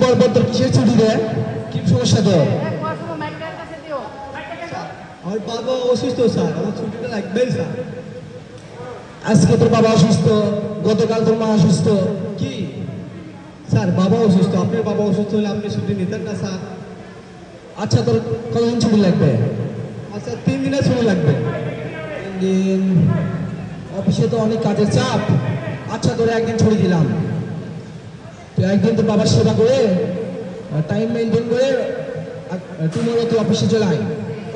পর পর তোর কিসের ছুটি রে? কি সমস্যা তোর? আমার বাবা অসুস্থ স্যার, আমার ছুটিটা লাগবেই স্যার। আজকে তোর বাবা অসুস্থ, গতকাল তোর মা অসুস্থ। কি স্যার, বাবা অসুস্থ, আপনার বাবা অসুস্থ হলে আপনি ছুটি নিতেন না স্যার? আচ্ছা তোর কতদিন ছুটি লাগবে? আচ্ছা 3 দিনের ছুটি লাগবে। 3 দিন? অফিসে তো অনেক কাজের চাপ। আচ্ছা তোর একদিন ছুটি দিলাম, তুই একদিন তোর বাবার সেবা করে টাইম মেনটেন করে টুমরো তুই অফিসে চলে আয়।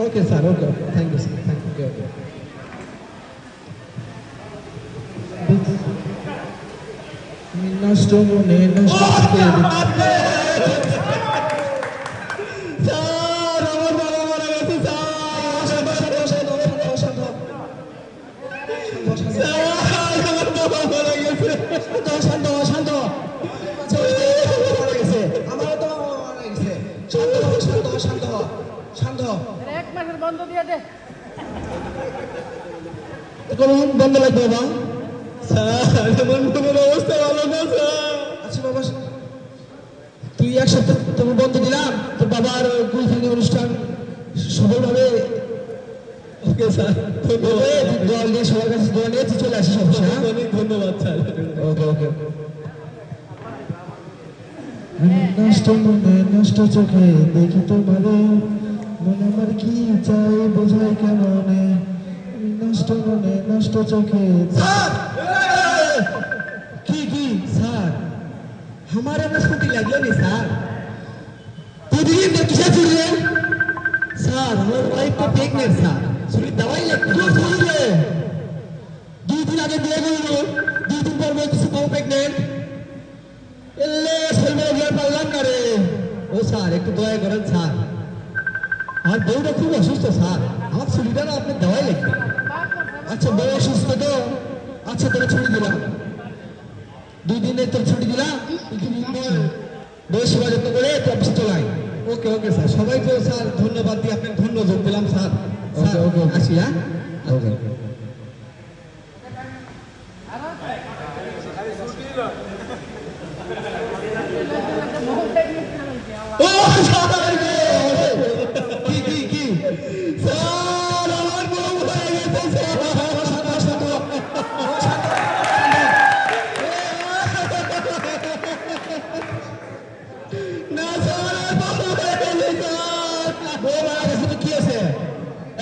Okay sir, okay okay, thank you sir, thank you. Okay okay. নষ্ট মনে নষ্ট করে দিচ্ছি। স্যার আমার বাবা মারা গেছে স্যার। শান্ত, শান্ত, শান্ত, শান্ত, শান্ত। স্যার আমার বাবা মারা গেছে। শান্ত, শান্ত, শান্ত। আচ্ছা, মারা গেছে, আমারও তো মারা গেছে। শান্ত হ, শান্ত হ, শান্ত হ, শান্ত হ। 1 মাসের বন্ধ দিয়ে দে। কোনো বন্ধ লাগবে বাবা? স্যার আমার বাবার অবস্থা ভালো না স্যার। আচ্ছা বাবা, তুই 1 সপ্তাহ তোর বন্ধ দিলাম, তোর বাবার কুলখানি অনুষ্ঠান সফলভাবে ওকে স্যার, ধন্যবাদ। দল নিয়ে সবার কাছে দল নিয়ে তুই চলে আসিস অফিসে। হ্যাঁ, অনেক ধন্যবাদ স্যার। Okay okay. নষ্ট মনে নষ্ট চোখে দেখি তো ভালো, মন আমার কি চাই বোঝাই কেমনে। নষ্ট মনে নষ্ট চোখে। কি কি স্যার আমার আপনার ছুটি লাগলো নি স্যার? প্রতিদিন তোর কিসে ছুটি রে? স্যার আমার ওয়াইফ তো প্রেগনেন্ট স্যার, ছুটির দাওয়াই লাগবে। তোর ছুটি রে? 2 দিন আগে বিয়ে করলো, 2 দিন পর বলতেছে বউ প্রেগনেন্ট। এলে শরীরে বিয়ে পারলাম না রে। ও স্যার একটু দয়া করেন স্যার, আমার বউটা খুব অসুস্থ স্যার, আমার ছুটিটা না আপনার দেওয়াই লাগবে। আচ্ছা বউ অসুস্থ তো, আচ্ছা তোর ছুটি দিলাম, 2 দিনের তোর ছুটি দিলাম। বউ সেবা যত্ন করে তুই অফিসে চলে আয়। ওকে ওকে স্যার, সবাইকে স্যার ধন্যবাদ দিয়ে আপনাকে ধন্যবাদ দিলাম স্যার। স্যার ওকে, ওকে। আসি। হ্যাঁ ওকে। ও স্যার কি কি কি স্যার আমার বউ হয়ে গেছে স্যার। না স্যার আমার বউ হয়ে গেছে স্যার। বউ মারা গেছে তো কি আছে?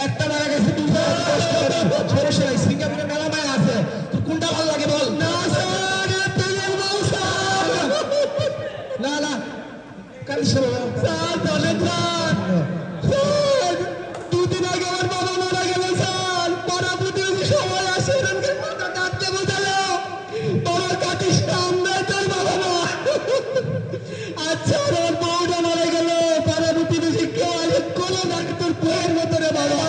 একটা মারা গেছে, 2টা সমস্যা নাই, সিঙ্গাপুরে মেলা মায়া আছে, তোর কোনটা ভালো লাগে বল? না স্যার প্রেগনেন্ট বউ স্যার। না না, কারিস না বাবা। স্যার বলেন স্যার। স্যার 2 দিন আগে আমার বাবা মারা গেল স্যার, পাড়া প্রতিবেশী সবাই আসে এরকম কথা ডাকতে বোঝালো, বাবা কাটিস না, আমরা তোর বাবা মা। আচ্ছা আমার বউটা মারা গেল, পাড়া প্রতিবেশী কেউ আগে কোনো ডাক্তার বইয়ের মতো রে বাবা।